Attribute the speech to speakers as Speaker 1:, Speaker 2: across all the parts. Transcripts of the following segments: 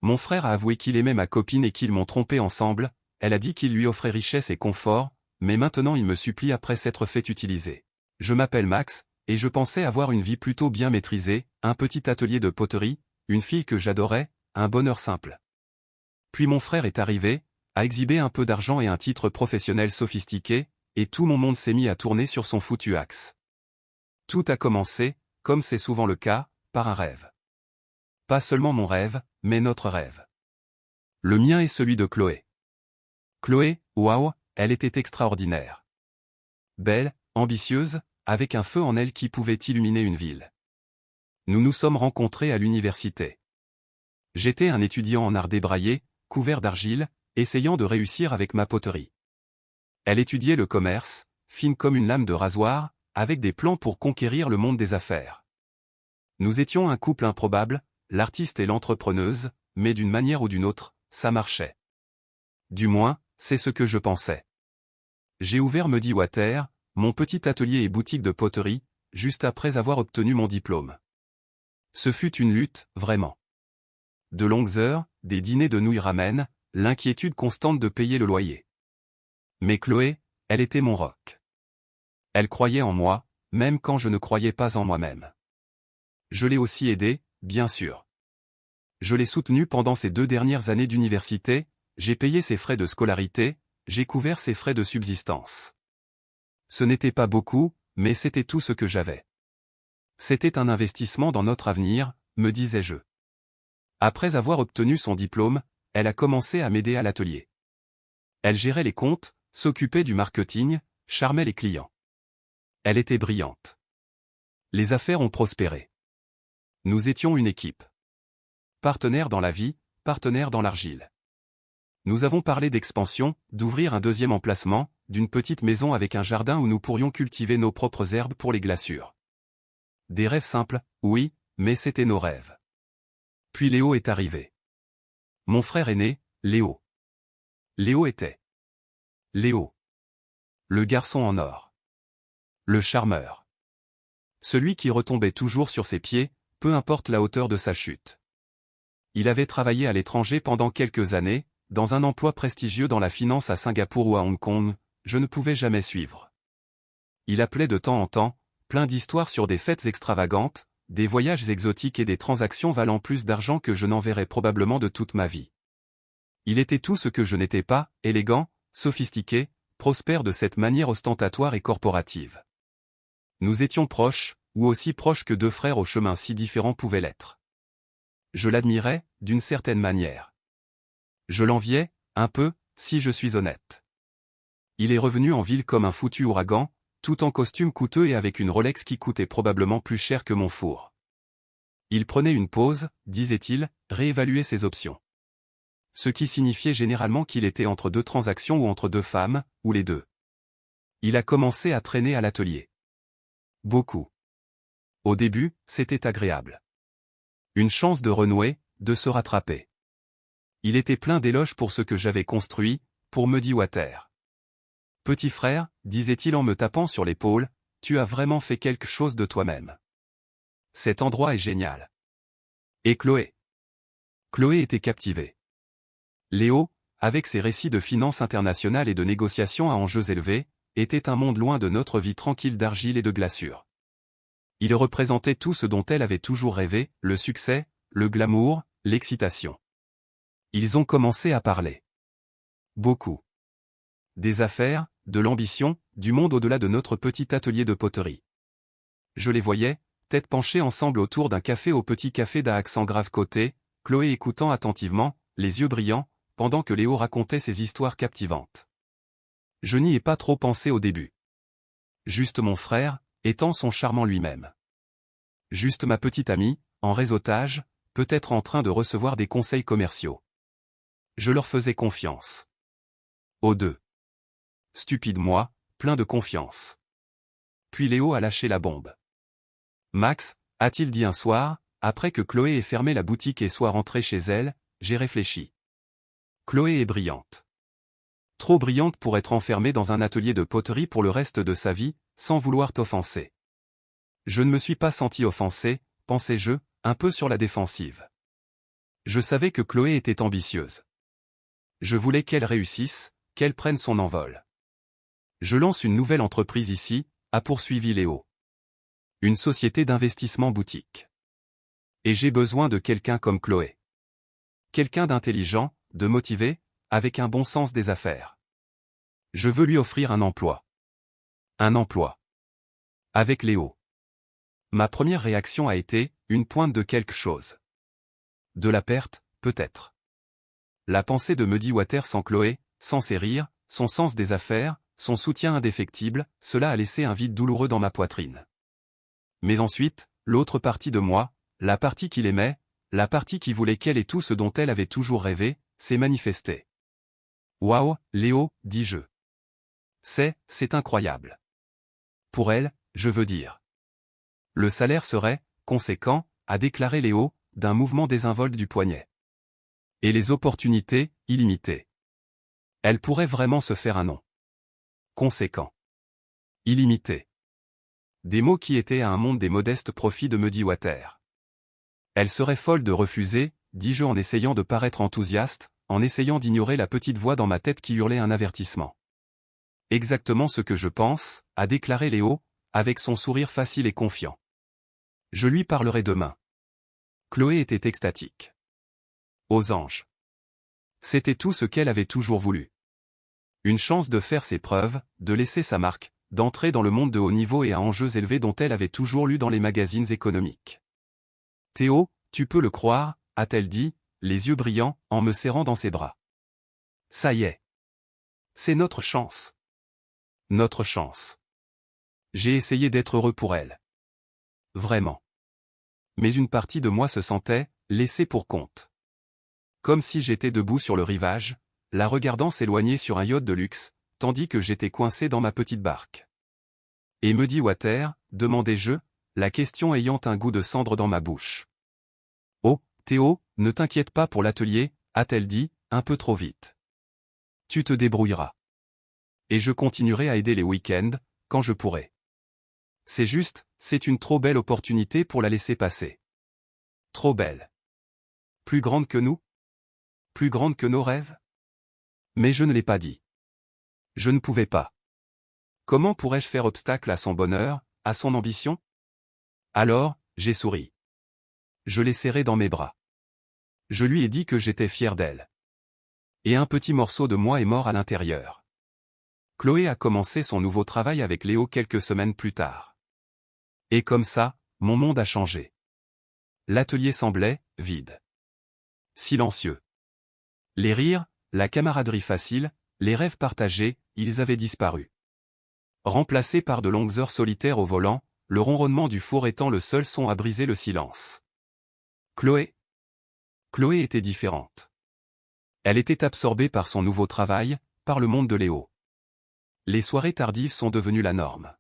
Speaker 1: Mon frère a avoué qu'il aimait ma copine et qu'ils m'ont trompé ensemble, elle a dit qu'il lui offrait richesse et confort, mais maintenant il me supplie après s'être fait utiliser. Je m'appelle Max, et je pensais avoir une vie plutôt bien maîtrisée, un petit atelier de poterie, une fille que j'adorais, un bonheur simple. Puis mon frère est arrivé, a exhibé un peu d'argent et un titre professionnel sophistiqué, et tout mon monde s'est mis à tourner sur son foutu axe. Tout a commencé, comme c'est souvent le cas, par un rêve. Pas seulement mon rêve, mais notre rêve. Le mien est celui de Chloé. Chloé, waouh, elle était extraordinaire. Belle, ambitieuse, avec un feu en elle qui pouvait illuminer une ville. Nous nous sommes rencontrés à l'université. J'étais un étudiant en art débraillé, couvert d'argile, essayant de réussir avec ma poterie. Elle étudiait le commerce, fine comme une lame de rasoir, avec des plans pour conquérir le monde des affaires. Nous étions un couple improbable, l'artiste et l'entrepreneuse, mais d'une manière ou d'une autre, ça marchait. Du moins, c'est ce que je pensais. J'ai ouvert Muddy Water, mon petit atelier et boutique de poterie, juste après avoir obtenu mon diplôme. Ce fut une lutte, vraiment. De longues heures, des dîners de nouilles ramen, l'inquiétude constante de payer le loyer. Mais Chloé, elle était mon rock. Elle croyait en moi, même quand je ne croyais pas en moi-même. Je l'ai aussi aidée, bien sûr. Je l'ai soutenue pendant ces 2 dernières années d'université, j'ai payé ses frais de scolarité, j'ai couvert ses frais de subsistance. Ce n'était pas beaucoup, mais c'était tout ce que j'avais. C'était un investissement dans notre avenir, me disais-je. Après avoir obtenu son diplôme, elle a commencé à m'aider à l'atelier. Elle gérait les comptes, s'occupait du marketing, charmait les clients. Elle était brillante. Les affaires ont prospéré. Nous étions une équipe. Partenaires dans la vie, partenaires dans l'argile. Nous avons parlé d'expansion, d'ouvrir un 2e emplacement, d'une petite maison avec un jardin où nous pourrions cultiver nos propres herbes pour les glaçures. Des rêves simples, oui, mais c'étaient nos rêves. Puis Léo est arrivé. Mon frère aîné, Léo. Léo était. Léo. Le garçon en or. Le charmeur. Celui qui retombait toujours sur ses pieds, peu importe la hauteur de sa chute. Il avait travaillé à l'étranger pendant quelques années, dans un emploi prestigieux dans la finance à Singapour ou à Hong Kong, je ne pouvais jamais suivre. Il appelait de temps en temps, plein d'histoires sur des fêtes extravagantes, des voyages exotiques et des transactions valant plus d'argent que je n'enverrais probablement de toute ma vie. Il était tout ce que je n'étais pas, élégant, sophistiqué, prospère de cette manière ostentatoire et corporative. Nous étions proches, ou aussi proches que 2 frères aux chemins si différents pouvaient l'être. Je l'admirais, d'une certaine manière. Je l'enviais, un peu, si je suis honnête. Il est revenu en ville comme un foutu ouragan, tout en costume coûteux et avec une Rolex qui coûtait probablement plus cher que mon four. Il prenait une pause, disait-il, réévaluait ses options. Ce qui signifiait généralement qu'il était entre 2 transactions ou entre 2 femmes, ou les 2. Il a commencé à traîner à l'atelier. Beaucoup. Au début, c'était agréable. Une chance de renouer, de se rattraper. Il était plein d'éloges pour ce que j'avais construit, pour Muddy Water. Petit frère, disait-il en me tapant sur l'épaule, tu as vraiment fait quelque chose de toi-même. Cet endroit est génial. Et Chloé? Chloé était captivée. Léo, avec ses récits de finances internationales et de négociations à enjeux élevés, était un monde loin de notre vie tranquille d'argile et de glaçure. Il représentait tout ce dont elle avait toujours rêvé, le succès, le glamour, l'excitation. Ils ont commencé à parler. Beaucoup. Des affaires, de l'ambition, du monde au-delà de notre petit atelier de poterie. Je les voyais, tête penchée ensemble autour d'un café au petit café d'un accent grave côté, Chloé écoutant attentivement, les yeux brillants, pendant que Léo racontait ses histoires captivantes. Je n'y ai pas trop pensé au début. Juste mon frère, étant son charmant lui-même. Juste ma petite amie, en réseautage, peut-être en train de recevoir des conseils commerciaux. Je leur faisais confiance. Aux 2. Stupide moi, plein de confiance. Puis Léo a lâché la bombe. Max, a-t-il dit un soir, après que Chloé ait fermé la boutique et soit rentrée chez elle, j'ai réfléchi. Chloé est brillante. Trop brillante pour être enfermée dans un atelier de poterie pour le reste de sa vie, sans vouloir t'offenser. Je ne me suis pas senti offensé, pensais-je, un peu sur la défensive. Je savais que Chloé était ambitieuse. Je voulais qu'elle réussisse, qu'elle prenne son envol. Je lance une nouvelle entreprise ici, a poursuivi Léo. Une société d'investissement boutique. Et j'ai besoin de quelqu'un comme Chloé. Quelqu'un d'intelligent, de motivé, avec un bon sens des affaires. Je veux lui offrir un emploi. Un emploi. Avec Léo. Ma première réaction a été, une pointe de quelque chose. De la perte, peut-être. La pensée de Muddy Waters sans Chloé, sans ses rires, son sens des affaires, son soutien indéfectible, cela a laissé un vide douloureux dans ma poitrine. Mais ensuite, l'autre partie de moi, la partie qu'il aimait, la partie qui voulait qu'elle ait tout ce dont elle avait toujours rêvé, s'est manifestée. Waouh, Léo, dis-je. C'est incroyable. Pour elle, je veux dire. Le salaire serait, conséquent, a déclaré Léo, d'un mouvement désinvolte du poignet. Et les opportunités, illimitées. Elle pourrait vraiment se faire un nom. Conséquent. Illimité. Des mots qui étaient à un monde des modestes profits de Muddy Waters. Elle serait folle de refuser, dis-je en essayant de paraître enthousiaste, en essayant d'ignorer la petite voix dans ma tête qui hurlait un avertissement. Exactement ce que je pense, a déclaré Léo, avec son sourire facile et confiant. Je lui parlerai demain. Chloé était extatique. Aux anges. C'était tout ce qu'elle avait toujours voulu. Une chance de faire ses preuves, de laisser sa marque, d'entrer dans le monde de haut niveau et à enjeux élevés dont elle avait toujours lu dans les magazines économiques. Théo, tu peux le croire, a-t-elle dit, les yeux brillants, en me serrant dans ses bras. Ça y est. C'est notre chance. Notre chance. J'ai essayé d'être heureux pour elle. Vraiment. Mais une partie de moi se sentait, laissée pour compte. Comme si j'étais debout sur le rivage, la regardant s'éloigner sur un yacht de luxe, tandis que j'étais coincé dans ma petite barque. Et Muddy Waters, demandai-je, la question ayant un goût de cendre dans ma bouche. Oh, Théo, ne t'inquiète pas pour l'atelier, a-t-elle dit, un peu trop vite. Tu te débrouilleras. Et je continuerai à aider les week-ends, quand je pourrai. C'est juste, c'est une trop belle opportunité pour la laisser passer. Trop belle. Plus grande que nous? Plus grande que nos rêves? Mais je ne l'ai pas dit. Je ne pouvais pas. Comment pourrais-je faire obstacle à son bonheur, à son ambition? Alors, j'ai souri. Je l'ai serrée dans mes bras. Je lui ai dit que j'étais fier d'elle. Et un petit morceau de moi est mort à l'intérieur. Chloé a commencé son nouveau travail avec Léo quelques semaines plus tard. Et comme ça, mon monde a changé. L'atelier semblait vide. Silencieux. Les rires, la camaraderie facile, les rêves partagés, ils avaient disparu. Remplacés par de longues heures solitaires au volant, le ronronnement du four étant le seul son à briser le silence. Chloé était différente. Elle était absorbée par son nouveau travail, par le monde de Léo. Les soirées tardives sont devenues la norme.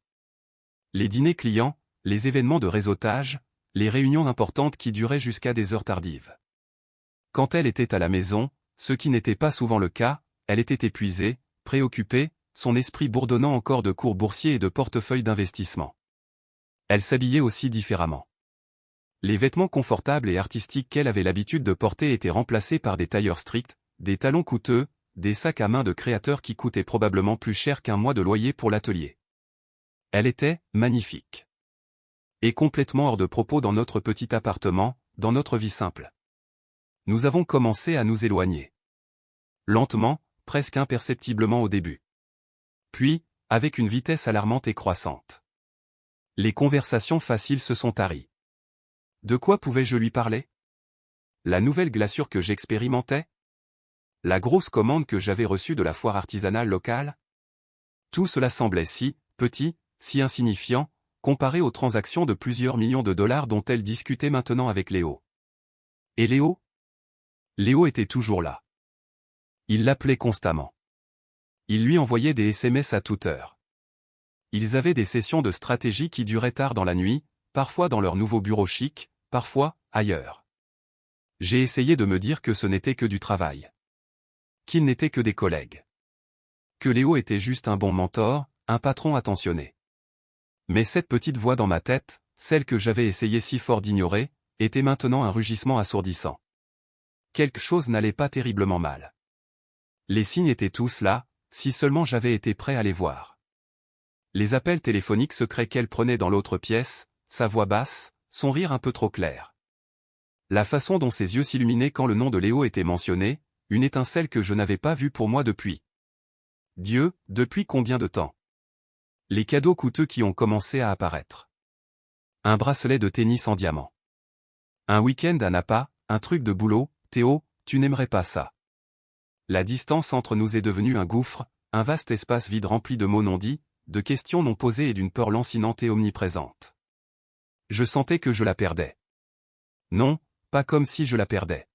Speaker 1: Les dîners clients, les événements de réseautage, les réunions importantes qui duraient jusqu'à des heures tardives. Quand elle était à la maison, ce qui n'était pas souvent le cas, elle était épuisée, préoccupée, son esprit bourdonnant encore de cours boursiers et de portefeuilles d'investissement. Elle s'habillait aussi différemment. Les vêtements confortables et artistiques qu'elle avait l'habitude de porter étaient remplacés par des tailleurs stricts, des talons coûteux, des sacs à main de créateurs qui coûtaient probablement plus cher qu'un mois de loyer pour l'atelier. Elle était magnifique. Et complètement hors de propos dans notre petit appartement, dans notre vie simple. Nous avons commencé à nous éloigner. Lentement, presque imperceptiblement au début. Puis, avec une vitesse alarmante et croissante. Les conversations faciles se sont taries. De quoi pouvais-je lui parler? La nouvelle glaçure que j'expérimentais? La grosse commande que j'avais reçue de la foire artisanale locale? Tout cela semblait si petit, si insignifiant, comparé aux transactions de plusieurs millions de dollars dont elle discutait maintenant avec Léo. Et Léo? Léo était toujours là. Il l'appelait constamment. Il lui envoyait des SMS à toute heure. Ils avaient des sessions de stratégie qui duraient tard dans la nuit, parfois dans leur nouveau bureau chic, parfois, ailleurs. J'ai essayé de me dire que ce n'était que du travail. Qu'ils n'étaient que des collègues. Que Léo était juste un bon mentor, un patron attentionné. Mais cette petite voix dans ma tête, celle que j'avais essayé si fort d'ignorer, était maintenant un rugissement assourdissant. Quelque chose n'allait pas terriblement mal. Les signes étaient tous là, si seulement j'avais été prêt à les voir. Les appels téléphoniques secrets qu'elle prenait dans l'autre pièce, sa voix basse, son rire un peu trop clair. La façon dont ses yeux s'illuminaient quand le nom de Léo était mentionné, une étincelle que je n'avais pas vue pour moi depuis. Dieu, depuis combien de temps? Les cadeaux coûteux qui ont commencé à apparaître. Un bracelet de tennis en diamant. Un week-end à Napa, un truc de boulot, Théo, tu n'aimerais pas ça. La distance entre nous est devenue un gouffre, un vaste espace vide rempli de mots non dits, de questions non posées et d'une peur lancinante et omniprésente. Je sentais que je la perdais. Non, pas comme si je la perdais.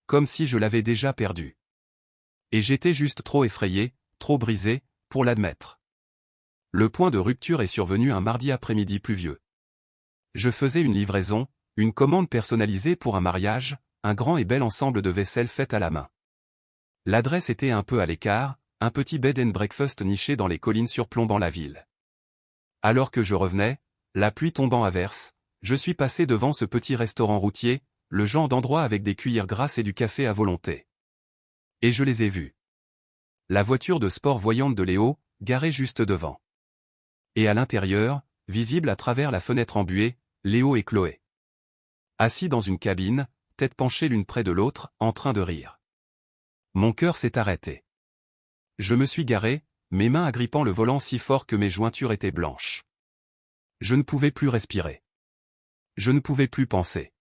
Speaker 1: Comme si je l'avais déjà perdue. Et j'étais juste trop effrayé, trop brisé, pour l'admettre. Le point de rupture est survenu un mardi après-midi pluvieux. Je faisais une livraison, une commande personnalisée pour un mariage, un grand et bel ensemble de vaisselle faite à la main. L'adresse était un peu à l'écart, un petit bed and breakfast niché dans les collines surplombant la ville. Alors que je revenais, la pluie tombant à verse, je suis passé devant ce petit restaurant routier, le genre d'endroit avec des cuillères grasses et du café à volonté. Et je les ai vus. La voiture de sport voyante de Léo, garée juste devant. Et à l'intérieur, visible à travers la fenêtre embuée, Léo et Chloé. Assis dans une cabine, tête penchée l'une près de l'autre, en train de rire. Mon cœur s'est arrêté. Je me suis garé, mes mains agrippant le volant si fort que mes jointures étaient blanches. Je ne pouvais plus respirer. Je ne pouvais plus penser.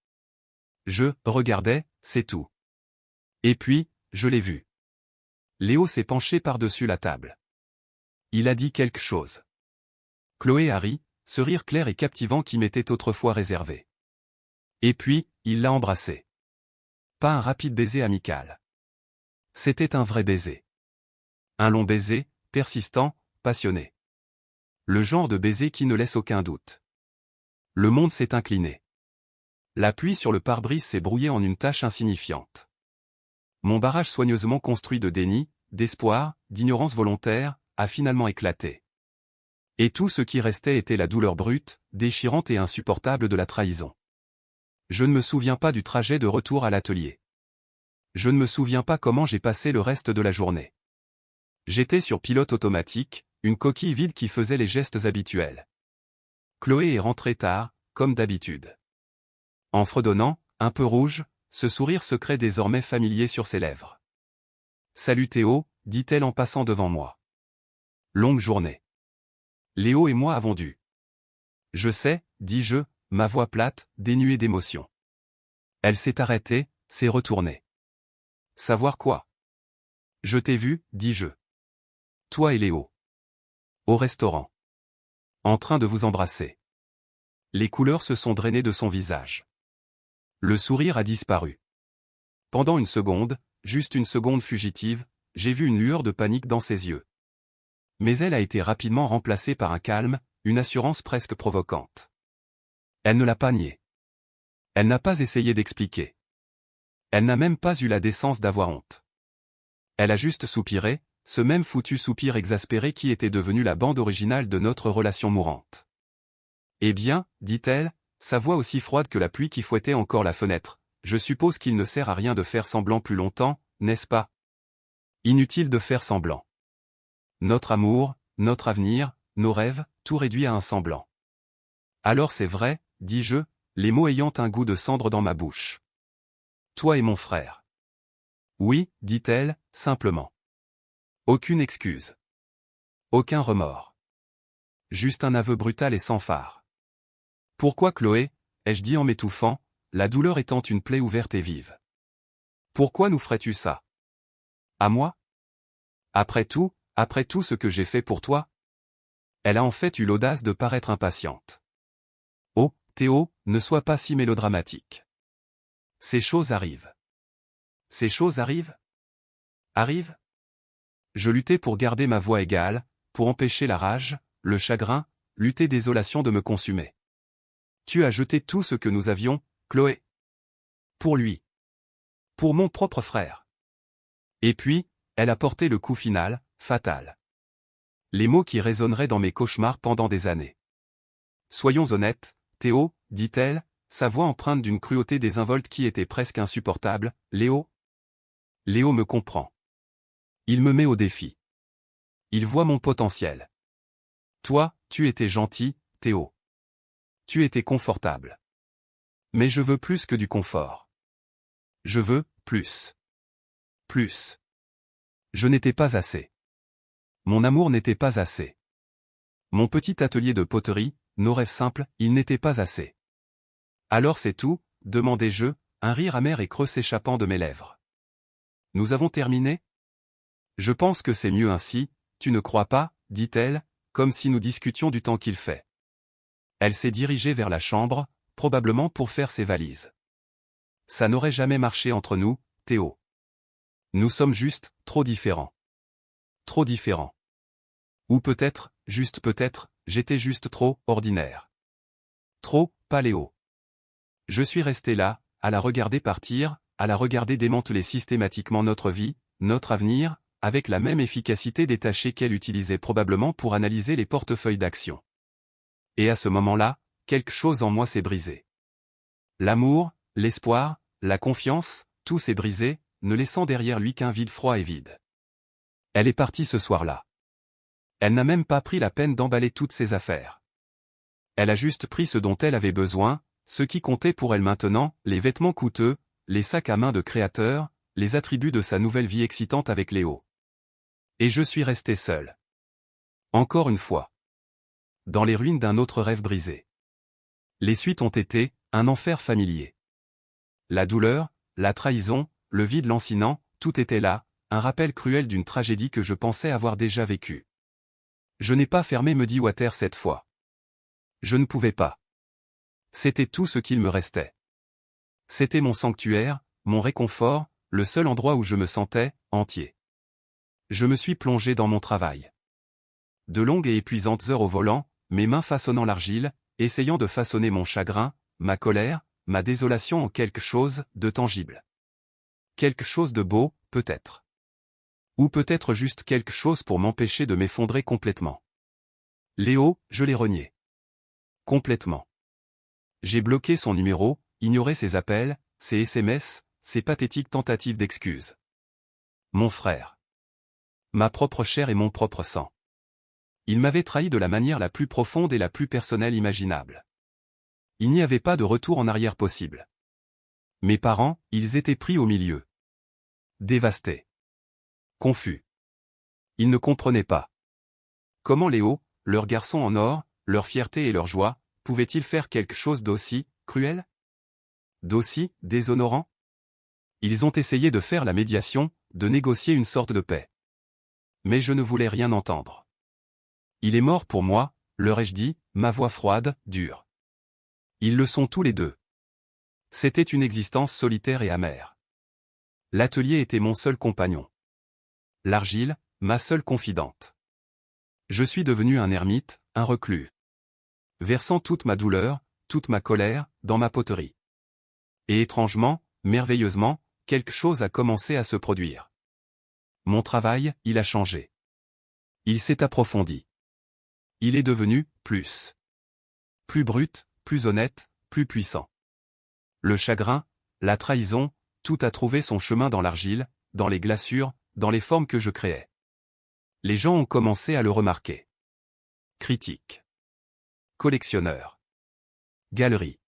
Speaker 1: Je regardais, c'est tout. Et puis, je l'ai vu. Léo s'est penché par-dessus la table. Il a dit quelque chose. Chloé a ri, ce rire clair et captivant qui m'était autrefois réservé. Et puis, il l'a embrassé. Pas un rapide baiser amical. C'était un vrai baiser. Un long baiser, persistant, passionné. Le genre de baiser qui ne laisse aucun doute. Le monde s'est incliné. La pluie sur le pare-brise s'est brouillée en une tache insignifiante. Mon barrage soigneusement construit de déni, d'espoir, d'ignorance volontaire, a finalement éclaté. Et tout ce qui restait était la douleur brute, déchirante et insupportable de la trahison. Je ne me souviens pas du trajet de retour à l'atelier. Je ne me souviens pas comment j'ai passé le reste de la journée. J'étais sur pilote automatique, une coquille vide qui faisait les gestes habituels. Chloé est rentrée tard, comme d'habitude. En fredonnant, un peu rouge, ce sourire secret désormais familier sur ses lèvres. « Salut Théo », dit-elle en passant devant moi. Longue journée. Léo et moi avons dû. Je sais, dis-je, ma voix plate, dénuée d'émotion. Elle s'est arrêtée, s'est retournée. Savoir quoi? Je t'ai vu, dis-je. Toi et Léo. Au restaurant. En train de vous embrasser. Les couleurs se sont drainées de son visage. Le sourire a disparu. Pendant une seconde, juste une seconde fugitive, j'ai vu une lueur de panique dans ses yeux. Mais elle a été rapidement remplacée par un calme, une assurance presque provocante. Elle ne l'a pas nié. Elle n'a pas essayé d'expliquer. Elle n'a même pas eu la décence d'avoir honte. Elle a juste soupiré, ce même foutu soupir exaspéré qui était devenu la bande originale de notre relation mourante. Eh bien, dit-elle, sa voix aussi froide que la pluie qui fouettait encore la fenêtre, je suppose qu'il ne sert à rien de faire semblant plus longtemps, n'est-ce pas? Inutile de faire semblant. Notre amour, notre avenir, nos rêves, tout réduit à un semblant. Alors c'est vrai, dis-je, les mots ayant un goût de cendre dans ma bouche. Toi et mon frère. Oui, dit-elle, simplement. Aucune excuse. Aucun remords. Juste un aveu brutal et sans phare. Pourquoi Chloé, ai-je dit en m'étouffant, la douleur étant une plaie ouverte et vive. Pourquoi nous ferais-tu ça? À moi? Après tout ce que j'ai fait pour toi? Elle a en fait eu l'audace de paraître impatiente. Oh, Théo, ne sois pas si mélodramatique. Ces choses arrivent. Ces choses arrivent? Arrivent? Je luttais pour garder ma voix égale, pour empêcher la rage, le chagrin, lutter désolation de me consumer. Tu as jeté tout ce que nous avions, Chloé. Pour lui. Pour mon propre frère. Et puis, elle a porté le coup final, fatal. Les mots qui résonneraient dans mes cauchemars pendant des années. Soyons honnêtes, Théo, dit-elle, sa voix empreinte d'une cruauté désinvolte qui était presque insupportable. « Léo ?» Léo me comprend. Il me met au défi. Il voit mon potentiel. Toi, tu étais gentil, Théo. Tu étais confortable. Mais je veux plus que du confort. Je veux plus. Plus. Je n'étais pas assez. Mon amour n'était pas assez. Mon petit atelier de poterie, nos rêves simples, ils n'étaient pas assez. Alors c'est tout, demandai-je, un rire amer et creux s'échappant de mes lèvres. Nous avons terminé ? Je pense que c'est mieux ainsi, tu ne crois pas, dit-elle, comme si nous discutions du temps qu'il fait. Elle s'est dirigée vers la chambre, probablement pour faire ses valises. Ça n'aurait jamais marché entre nous, Théo. Nous sommes juste, trop différents. Trop différents. Ou peut-être, juste peut-être, j'étais juste trop, ordinaire. Trop, paléo. Je suis resté là, à la regarder partir, à la regarder démanteler systématiquement notre vie, notre avenir, avec la même efficacité détachée qu'elle utilisait probablement pour analyser les portefeuilles d'actions. Et à ce moment-là, quelque chose en moi s'est brisé. L'amour, l'espoir, la confiance, tout s'est brisé, ne laissant derrière lui qu'un vide froid et vide. Elle est partie ce soir-là. Elle n'a même pas pris la peine d'emballer toutes ses affaires. Elle a juste pris ce dont elle avait besoin, ce qui comptait pour elle maintenant, les vêtements coûteux, les sacs à main de créateur, les attributs de sa nouvelle vie excitante avec Léo. Et je suis resté seul. Encore une fois. Dans les ruines d'un autre rêve brisé. Les suites ont été, un enfer familier. La douleur, la trahison, le vide lancinant, tout était là, un rappel cruel d'une tragédie que je pensais avoir déjà vécue. Je n'ai pas fermé, me dit Water cette fois. Je ne pouvais pas. C'était tout ce qu'il me restait. C'était mon sanctuaire, mon réconfort, le seul endroit où je me sentais, entier. Je me suis plongé dans mon travail. De longues et épuisantes heures au volant, mes mains façonnant l'argile, essayant de façonner mon chagrin, ma colère, ma désolation en quelque chose de tangible. Quelque chose de beau, peut-être. Ou peut-être juste quelque chose pour m'empêcher de m'effondrer complètement. Léo, je l'ai renié. Complètement. J'ai bloqué son numéro, ignoré ses appels, ses SMS, ses pathétiques tentatives d'excuses. Mon frère. Ma propre chair et mon propre sang. Il m'avait trahi de la manière la plus profonde et la plus personnelle imaginable. Il n'y avait pas de retour en arrière possible. Mes parents, ils étaient pris au milieu. Dévastés. Confus. Ils ne comprenaient pas. Comment Léo, leur garçon en or, leur fierté et leur joie, pouvaient-ils faire quelque chose d'aussi cruel? D'aussi déshonorant? Ils ont essayé de faire la médiation, de négocier une sorte de paix. Mais je ne voulais rien entendre. Il est mort pour moi, leur ai-je dit, ma voix froide, dure. Ils le sont tous les deux. C'était une existence solitaire et amère. L'atelier était mon seul compagnon. L'argile, ma seule confidente. Je suis devenu un ermite, un reclus. Versant toute ma douleur, toute ma colère, dans ma poterie. Et étrangement, merveilleusement, quelque chose a commencé à se produire. Mon travail, il a changé. Il s'est approfondi. Il est devenu, plus brut, plus honnête, plus puissant. Le chagrin, la trahison, tout a trouvé son chemin dans l'argile, dans les glaçures, dans les formes que je créais. Les gens ont commencé à le remarquer. Critique. Collectionneur. Galerie.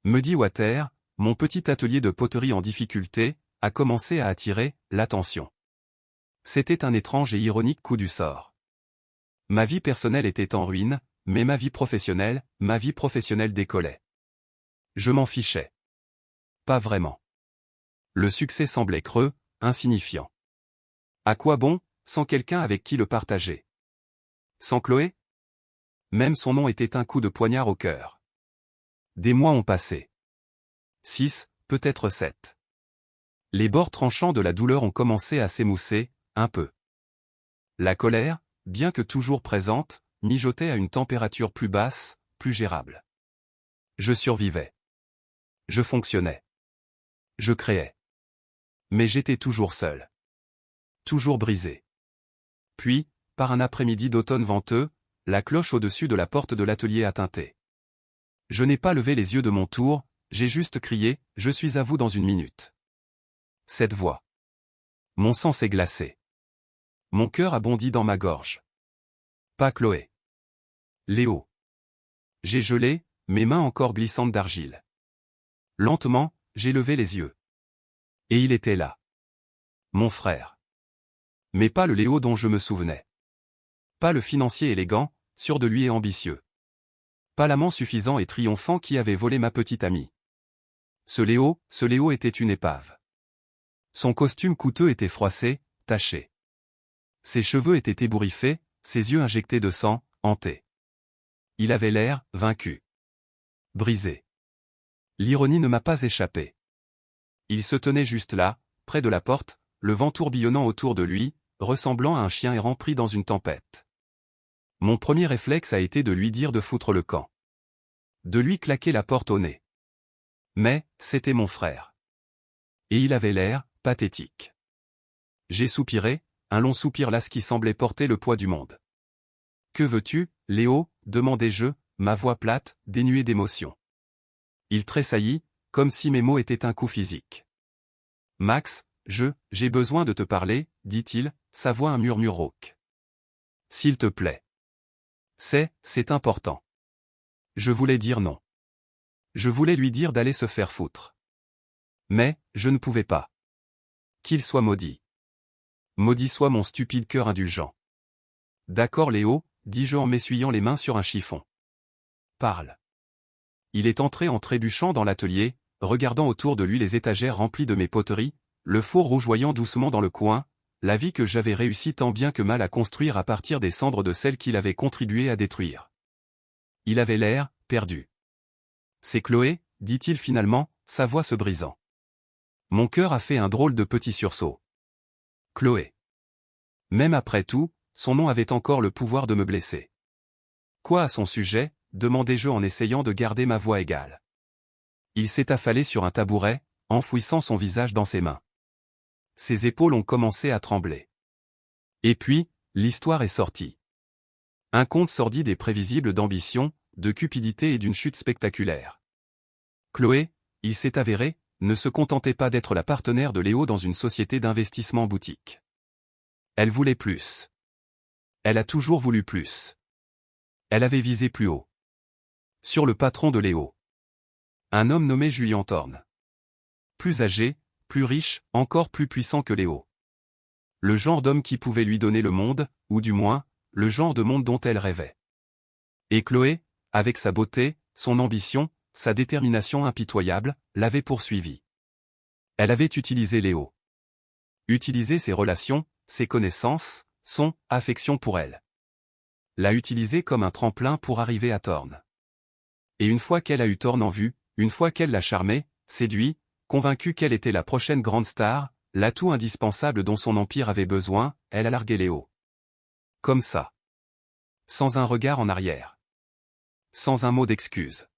Speaker 1: Me dit Water, mon petit atelier de poterie en difficulté, a commencé à attirer l'attention. C'était un étrange et ironique coup du sort. Ma vie personnelle était en ruine, mais ma vie professionnelle décollait. Je m'en fichais. Pas vraiment. Le succès semblait creux, insignifiant. À quoi bon, sans quelqu'un avec qui le partager? Sans Chloé? Même son nom était un coup de poignard au cœur. Des mois ont passé. 6, peut-être 7. Les bords tranchants de la douleur ont commencé à s'émousser, un peu. La colère, bien que toujours présente, mijotait à une température plus basse, plus gérable. Je survivais. Je fonctionnais. Je créais. Mais j'étais toujours seul. Toujours brisé. Puis, par un après-midi d'automne venteux, la cloche au-dessus de la porte de l'atelier a tinté. Je n'ai pas levé les yeux de mon tour, j'ai juste crié, je suis à vous dans une minute. Cette voix. Mon sang s'est glacé. Mon cœur a bondi dans ma gorge. Pas Chloé. Léo. J'ai gelé, mes mains encore glissantes d'argile. Lentement, j'ai levé les yeux. Et il était là. Mon frère. Mais pas le Léo dont je me souvenais. Pas le financier élégant, sûr de lui et ambitieux. Pas l'amant suffisant et triomphant qui avait volé ma petite amie. Ce Léo était une épave. Son costume coûteux était froissé, taché. Ses cheveux étaient ébouriffés, ses yeux injectés de sang, hantés. Il avait l'air, vaincu. Brisé. L'ironie ne m'a pas échappé. Il se tenait juste là, près de la porte, le vent tourbillonnant autour de lui, ressemblant à un chien errant pris dans une tempête. Mon premier réflexe a été de lui dire de foutre le camp. De lui claquer la porte au nez. Mais, c'était mon frère. Et il avait l'air, pathétique. J'ai soupiré, un long soupir las qui semblait porter le poids du monde. « Que veux-tu, Léo » demandai-je, ma voix plate, dénuée d'émotion. Il tressaillit, comme si mes mots étaient un coup physique. « Max, j'ai besoin de te parler, dit-il, sa voix un murmure rauque. « S'il te plaît. » C'est important. Je voulais dire non. Je voulais lui dire d'aller se faire foutre. Mais, je ne pouvais pas. Qu'il soit maudit. Maudit soit mon stupide cœur indulgent. D'accord Léo, dis-je en m'essuyant les mains sur un chiffon. Parle. Il est entré en trébuchant dans l'atelier, regardant autour de lui les étagères remplies de mes poteries, le four rougeoyant doucement dans le coin, la vie que j'avais réussi tant bien que mal à construire à partir des cendres de celle qu'il avait contribué à détruire. Il avait l'air, perdu. C'est Chloé, dit-il finalement, sa voix se brisant. Mon cœur a fait un drôle de petit sursaut. Chloé. Même après tout, son nom avait encore le pouvoir de me blesser. Quoi à son sujet, demandai-je en essayant de garder ma voix égale. Il s'est affalé sur un tabouret, enfouissant son visage dans ses mains. Ses épaules ont commencé à trembler. Et puis, l'histoire est sortie. Un conte sordide et prévisible d'ambition, de cupidité et d'une chute spectaculaire. Chloé, il s'est avéré, ne se contentait pas d'être la partenaire de Léo dans une société d'investissement boutique. Elle voulait plus. Elle a toujours voulu plus. Elle avait visé plus haut. Sur le patron de Léo. Un homme nommé Julien Thorne. Plus âgé, plus riche, encore plus puissant que Léo. Le genre d'homme qui pouvait lui donner le monde, ou du moins, le genre de monde dont elle rêvait. Et Chloé, avec sa beauté, son ambition, sa détermination impitoyable, l'avait poursuivi. Elle avait utilisé Léo. Utilisé ses relations, ses connaissances, son affection pour elle. L'a utilisé comme un tremplin pour arriver à Thorne. Et une fois qu'elle a eu Thorne en vue, une fois qu'elle l'a charmé, séduit, convaincue qu'elle était la prochaine grande star, l'atout indispensable dont son empire avait besoin, elle a largué Léo. Comme ça. Sans un regard en arrière. Sans un mot d'excuse.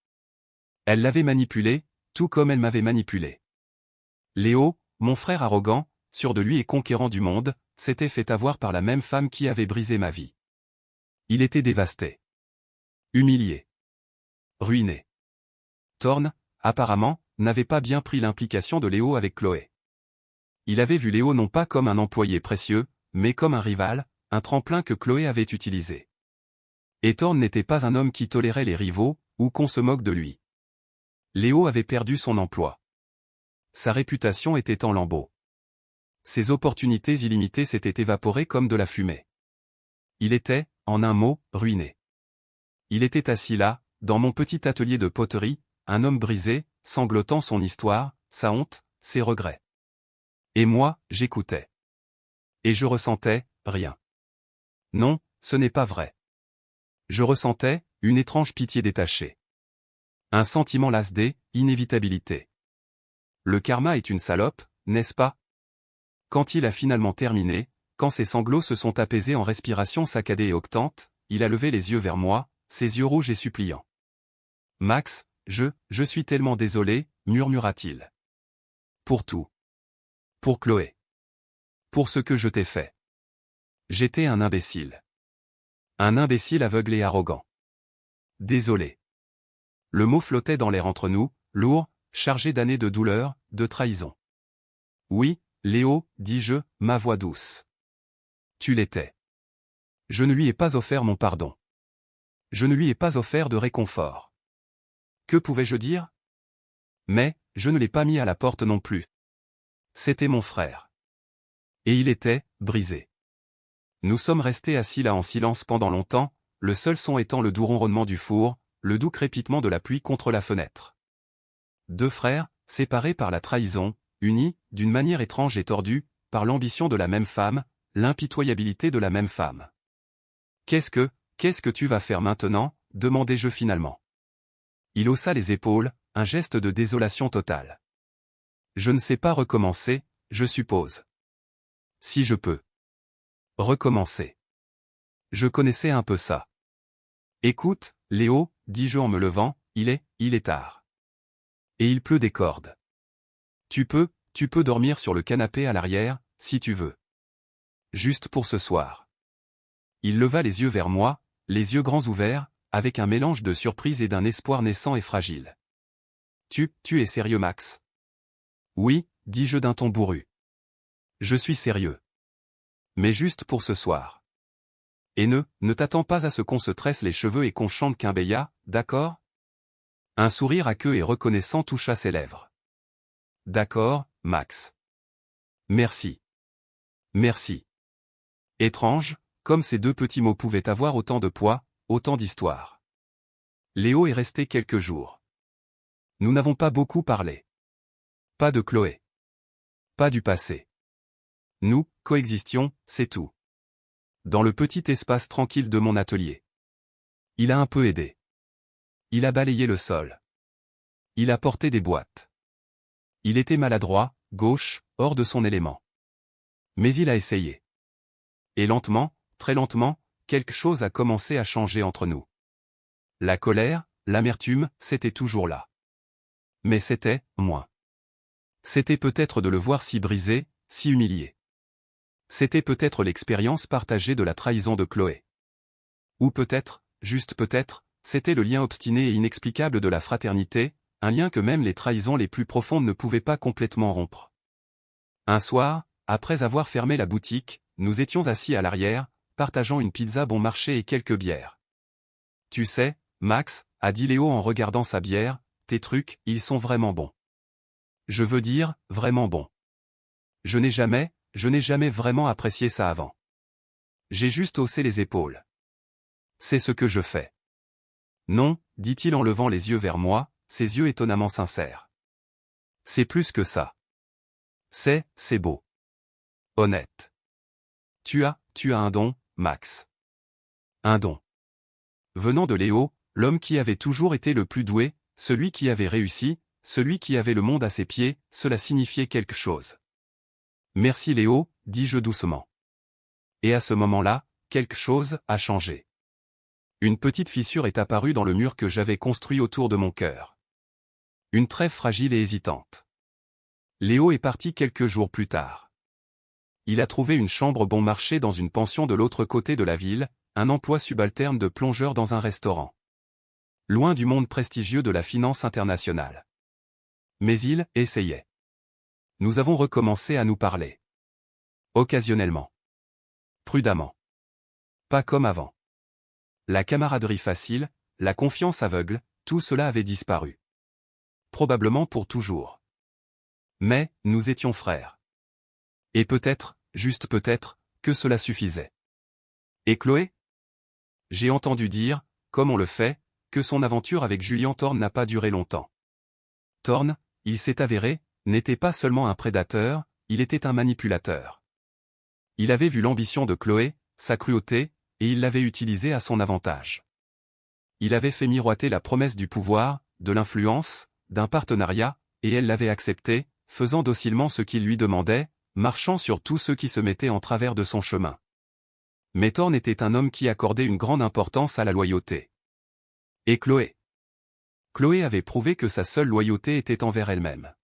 Speaker 1: Elle l'avait manipulé, tout comme elle m'avait manipulé. Léo, mon frère arrogant, sûr de lui et conquérant du monde, s'était fait avoir par la même femme qui avait brisé ma vie. Il était dévasté. Humilié. Ruiné. Thorne, apparemment, n'avait pas bien pris l'implication de Léo avec Chloé. Il avait vu Léo non pas comme un employé précieux, mais comme un rival, un tremplin que Chloé avait utilisé. Et Thorne n'était pas un homme qui tolérait les rivaux, ou qu'on se moque de lui. Léo avait perdu son emploi. Sa réputation était en lambeaux. Ses opportunités illimitées s'étaient évaporées comme de la fumée. Il était, en un mot, ruiné. Il était assis là, dans mon petit atelier de poterie, un homme brisé, sanglotant son histoire, sa honte, ses regrets. Et moi, j'écoutais. Et je ressentais, rien. Non, ce n'est pas vrai. Je ressentais, une étrange pitié détachée. Un sentiment las d'inévitabilité. Le karma est une salope, n'est-ce pas? Quand il a finalement terminé, quand ses sanglots se sont apaisés en respiration saccadée et octante, il a levé les yeux vers moi, ses yeux rouges et suppliants. Max, je suis tellement désolé, murmura-t-il. Pour tout. Pour Chloé. Pour ce que je t'ai fait. J'étais un imbécile. Un imbécile aveugle et arrogant. Désolé. Le mot flottait dans l'air entre nous, lourd, chargé d'années de douleur, de trahison. Oui, Léo, dis-je, ma voix douce. Tu l'étais. Je ne lui ai pas offert mon pardon. Je ne lui ai pas offert de réconfort. Que pouvais-je dire? Mais, je ne l'ai pas mis à la porte non plus. C'était mon frère. Et il était, brisé. Nous sommes restés assis là en silence pendant longtemps, le seul son étant le doux ronronnement du four, le doux crépitement de la pluie contre la fenêtre. Deux frères, séparés par la trahison, unis, d'une manière étrange et tordue, par l'ambition de la même femme, l'impitoyabilité de la même femme. Qu'est-ce que tu vas faire maintenant? Demandai-je finalement. Il haussa les épaules, un geste de désolation totale. Je ne sais pas recommencer, je suppose. Si je peux. Recommencer. Je connaissais un peu ça. Écoute, Léo, dis-je en me levant, il est tard. Et il pleut des cordes. Tu peux dormir sur le canapé à l'arrière, si tu veux. Juste pour ce soir. Il leva les yeux vers moi, les yeux grands ouverts, avec un mélange de surprise et d'un espoir naissant et fragile. Tu es sérieux, Max? Oui, dis-je d'un ton bourru. Je suis sérieux. Mais juste pour ce soir. Et ne t'attends pas à ce qu'on se tresse les cheveux et qu'on chante Quimbaya, d'accord? Un sourire aqueux et reconnaissant toucha ses lèvres. D'accord, Max. Merci. Merci. Étrange, comme ces deux petits mots pouvaient avoir autant de poids, autant d'histoire. Léo est resté quelques jours. Nous n'avons pas beaucoup parlé. Pas de Chloé. Pas du passé. Nous, coexistions, c'est tout. Dans le petit espace tranquille de mon atelier. Il a un peu aidé. Il a balayé le sol. Il a porté des boîtes. Il était maladroit, gauche, hors de son élément. Mais il a essayé. Et lentement, très lentement, quelque chose a commencé à changer entre nous. La colère, l'amertume, c'était toujours là. Mais c'était, moins. C'était peut-être de le voir si brisé, si humilié. C'était peut-être l'expérience partagée de la trahison de Chloé. Ou peut-être, juste peut-être, c'était le lien obstiné et inexplicable de la fraternité, un lien que même les trahisons les plus profondes ne pouvaient pas complètement rompre. Un soir, après avoir fermé la boutique, nous étions assis à l'arrière, partageant une pizza bon marché et quelques bières. Tu sais, Max, a dit Léo en regardant sa bière, tes trucs, ils sont vraiment bons. Je veux dire, vraiment bons. Je n'ai jamais vraiment apprécié ça avant. J'ai juste haussé les épaules. C'est ce que je fais. Non, dit-il en levant les yeux vers moi, ses yeux étonnamment sincères. C'est plus que ça. C'est beau. Honnête. Tu as un don, Max. Un don. Venant de Léo, l'homme qui avait toujours été le plus doué, celui qui avait réussi, celui qui avait le monde à ses pieds, cela signifiait quelque chose. Merci Léo, dis-je doucement. Et à ce moment-là, quelque chose a changé. Une petite fissure est apparue dans le mur que j'avais construit autour de mon cœur. Une trêve fragile et hésitante. Léo est parti quelques jours plus tard. Il a trouvé une chambre bon marché dans une pension de l'autre côté de la ville, un emploi subalterne de plongeur dans un restaurant. Loin du monde prestigieux de la finance internationale. Mais il essayait. Nous avons recommencé à nous parler. Occasionnellement. Prudemment. Pas comme avant. La camaraderie facile, la confiance aveugle, tout cela avait disparu. Probablement pour toujours. Mais, nous étions frères. Et peut-être, juste peut-être, que cela suffisait. Et Chloé? J'ai entendu dire, comme on le fait, que son aventure avec Julian Thorne n'a pas duré longtemps. Thorne, il s'est avéré, n'était pas seulement un prédateur, il était un manipulateur. Il avait vu l'ambition de Chloé, sa cruauté, et il l'avait utilisée à son avantage. Il avait fait miroiter la promesse du pouvoir, de l'influence, d'un partenariat, et elle l'avait accepté, faisant docilement ce qu'il lui demandait, marchant sur tous ceux qui se mettaient en travers de son chemin. Mais Thorne était un homme qui accordait une grande importance à la loyauté. Et Chloé? Chloé avait prouvé que sa seule loyauté était envers elle-même.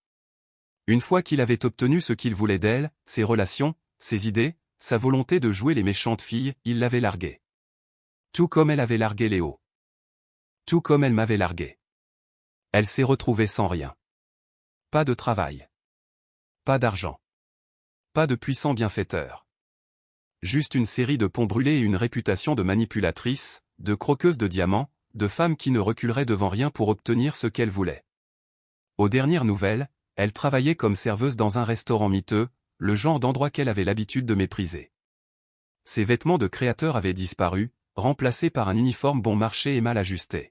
Speaker 1: Une fois qu'il avait obtenu ce qu'il voulait d'elle, ses relations, ses idées, sa volonté de jouer les méchantes filles, il l'avait larguée. Tout comme elle avait largué Léo. Tout comme elle m'avait largué. Elle s'est retrouvée sans rien. Pas de travail. Pas d'argent. Pas de puissant bienfaiteur. Juste une série de ponts brûlés et une réputation de manipulatrice, de croqueuse de diamants, de femme qui ne reculerait devant rien pour obtenir ce qu'elle voulait. Aux dernières nouvelles, elle travaillait comme serveuse dans un restaurant miteux, le genre d'endroit qu'elle avait l'habitude de mépriser. Ses vêtements de créateur avaient disparu, remplacés par un uniforme bon marché et mal ajusté.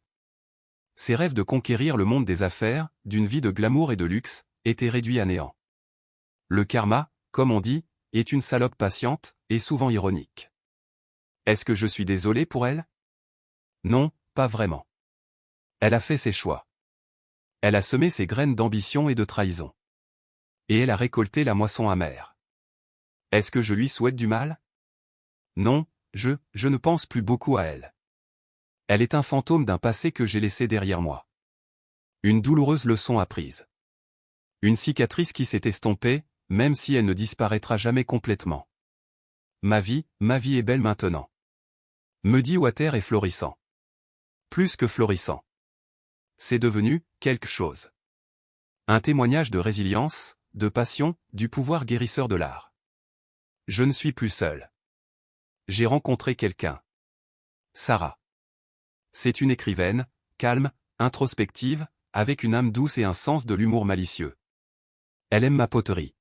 Speaker 1: Ses rêves de conquérir le monde des affaires, d'une vie de glamour et de luxe, étaient réduits à néant. Le karma, comme on dit, est une salope patiente, et souvent ironique. Est-ce que je suis désolé pour elle? Non, pas vraiment. Elle a fait ses choix. Elle a semé ses graines d'ambition et de trahison. Et elle a récolté la moisson amère. Est-ce que je lui souhaite du mal? Non, je ne pense plus beaucoup à elle. Elle est un fantôme d'un passé que j'ai laissé derrière moi. Une douloureuse leçon apprise. Une cicatrice qui s'est estompée, même si elle ne disparaîtra jamais complètement. Ma vie est belle maintenant. Me dit Water est florissant. Plus que florissant. C'est devenu quelque chose. Un témoignage de résilience, de passion, du pouvoir guérisseur de l'art. Je ne suis plus seul. J'ai rencontré quelqu'un. Sarah. C'est une écrivaine, calme, introspective, avec une âme douce et un sens de l'humour malicieux. Elle aime ma poterie.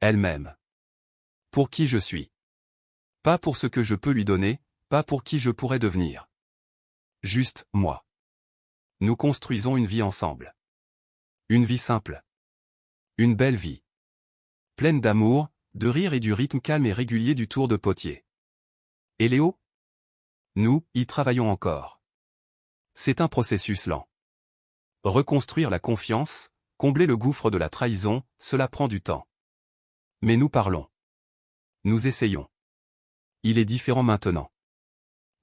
Speaker 1: Elle m'aime. Pour qui je suis. Pas pour ce que je peux lui donner, pas pour qui je pourrais devenir. Juste, moi. Nous construisons une vie ensemble. Une vie simple. Une belle vie. Pleine d'amour, de rire et du rythme calme et régulier du tour de potier. Et Léo? Nous, y travaillons encore. C'est un processus lent. Reconstruire la confiance, combler le gouffre de la trahison, cela prend du temps. Mais nous parlons. Nous essayons. Il est différent maintenant.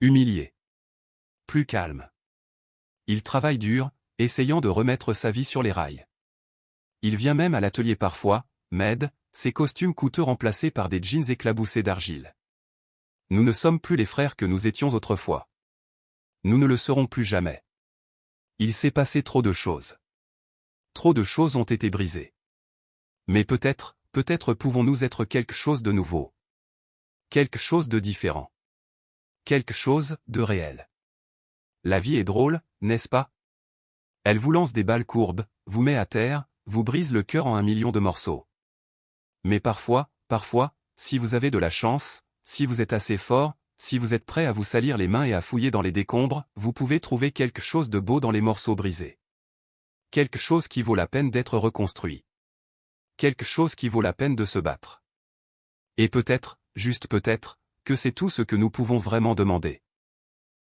Speaker 1: Humilié. Plus calme. Il travaille dur, essayant de remettre sa vie sur les rails. Il vient même à l'atelier parfois, m'aide, ses costumes coûteux remplacés par des jeans éclaboussés d'argile. Nous ne sommes plus les frères que nous étions autrefois. Nous ne le serons plus jamais. Il s'est passé trop de choses. Trop de choses ont été brisées. Mais peut-être pouvons-nous être quelque chose de nouveau. Quelque chose de différent. Quelque chose de réel. La vie est drôle, n'est-ce pas? Elle vous lance des balles courbes, vous met à terre, vous brise le cœur en 1 million de morceaux. Mais parfois, si vous avez de la chance, si vous êtes assez fort, si vous êtes prêt à vous salir les mains et à fouiller dans les décombres, vous pouvez trouver quelque chose de beau dans les morceaux brisés. Quelque chose qui vaut la peine d'être reconstruit. Quelque chose qui vaut la peine de se battre. Et peut-être, juste peut-être, que c'est tout ce que nous pouvons vraiment demander.